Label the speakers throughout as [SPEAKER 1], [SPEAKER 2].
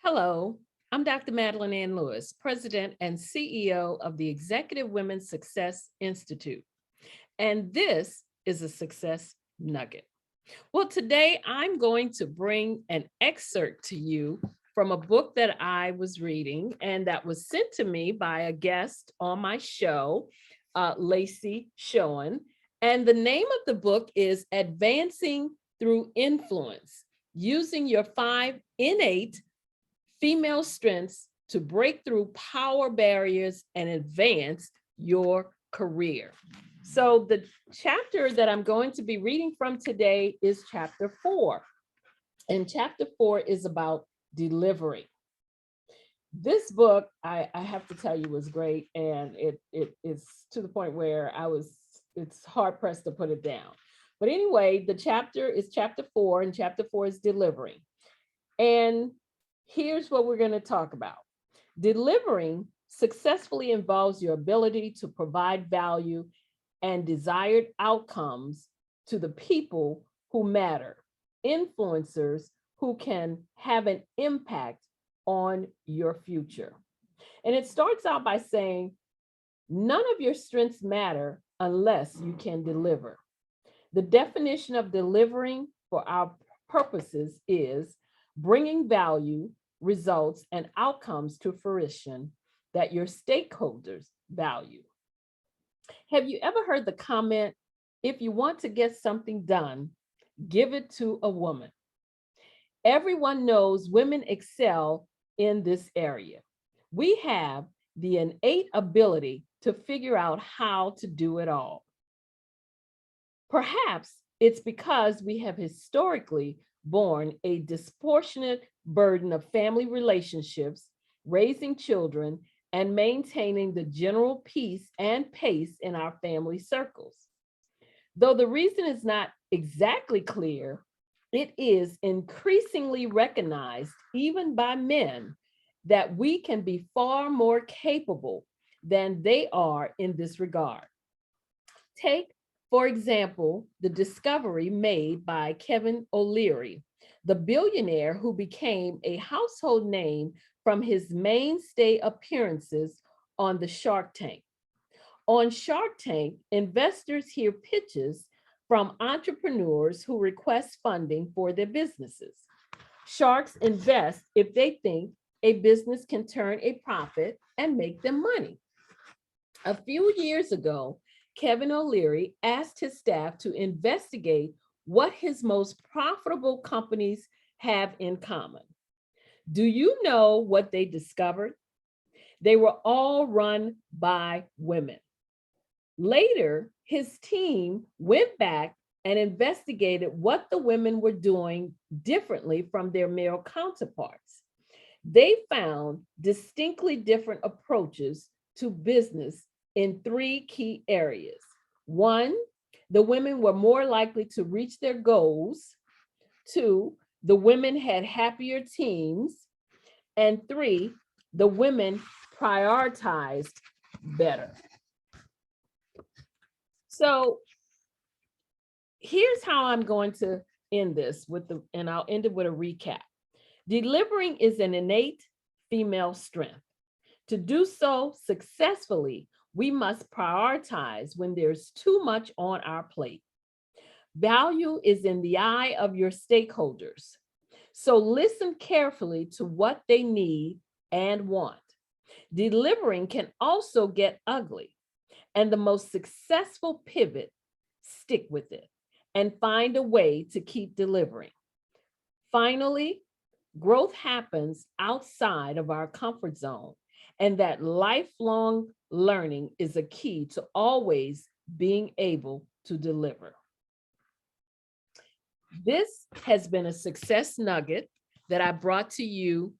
[SPEAKER 1] Hello, I'm Dr. Madeline Ann Lewis, President and CEO of the Executive Women's Success Institute. And this is a Success Nugget. Well, today I'm going to bring an excerpt to you from a book that I was reading and that was sent to me by a guest on my show, Lacy Schoen. And the name of the book is Advancing Through Influence, Using Your 5 Innate Female Strengths to Break Through Power Barriers and Advance Your Career. So the chapter that I'm going to be reading from today is chapter 4. And chapter 4 is about delivering. This book, I have to tell you, was great. And it is to the point where it's hard pressed to put it down. But anyway, the chapter is chapter 4, and chapter 4 is delivering. And here's what we're going to talk about. Delivering successfully involves your ability to provide value and desired outcomes to the people who matter, influencers who can have an impact on your future. And it starts out by saying, none of your strengths matter unless you can deliver. The definition of delivering for our purposes is bringing value, results, and outcomes to fruition that your stakeholders value. Have you ever heard the comment, if you want to get something done, give it to a woman? Everyone knows women excel in this area. We have the innate ability to figure out how to do it all. Perhaps it's because we have historically borne a disproportionate burden of family relationships, raising children, and maintaining the general peace and pace in our family circles. Though the reason is not exactly clear, it is increasingly recognized, even by men, that we can be far more capable than they are in this regard. Take, for example, the discovery made by Kevin O'Leary, the billionaire who became a household name from his mainstay appearances on the Shark Tank. On Shark Tank, investors hear pitches from entrepreneurs who request funding for their businesses. Sharks invest if they think a business can turn a profit and make them money. A few years ago, Kevin O'Leary asked his staff to investigate what his most profitable companies have in common. Do you know what they discovered? They were all run by women. Later, his team went back and investigated what the women were doing differently from their male counterparts. They found distinctly different approaches to business in 3 key areas. 1, the women were more likely to reach their goals. 2, the women had happier teams. And 3, the women prioritized better. So here's how I'm going to end this and I'll end it with a recap. Delivering is an innate female strength. To do so successfully, we must prioritize when there's too much on our plate. Value is in the eye of your stakeholders. So listen carefully to what they need and want. Delivering can also get ugly, and the most successful pivot, stick with it and find a way to keep delivering. Finally, growth happens outside of our comfort zone, and that lifelong learning is a key to always being able to deliver. This has been a success nugget that I brought to you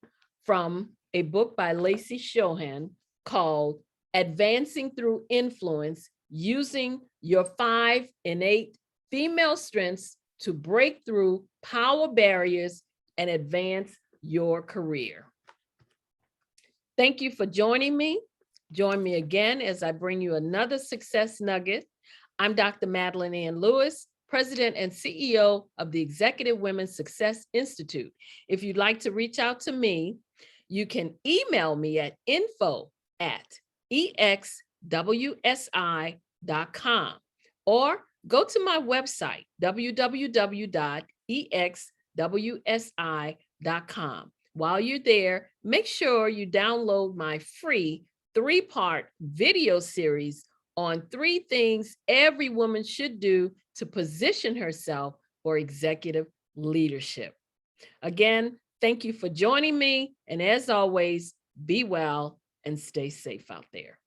[SPEAKER 1] from a book by Lacy Schoen called Advancing Through Influence, Using Your 5 Innate Female Strengths to Break Through Power Barriers and Advance Your Career. Thank you for joining me. Join me again as I bring you another success nugget. I'm Dr. Madeline Ann Lewis, President and CEO of the Executive Women's Success Institute. If you'd like to reach out to me, you can email me at info@exwsi.com or go to my website, www.exwsi.com. While you're there, make sure you download my free 3-part video series on 3 things every woman should do to position herself for executive leadership. Again, thank you for joining me. And as always, be well and stay safe out there.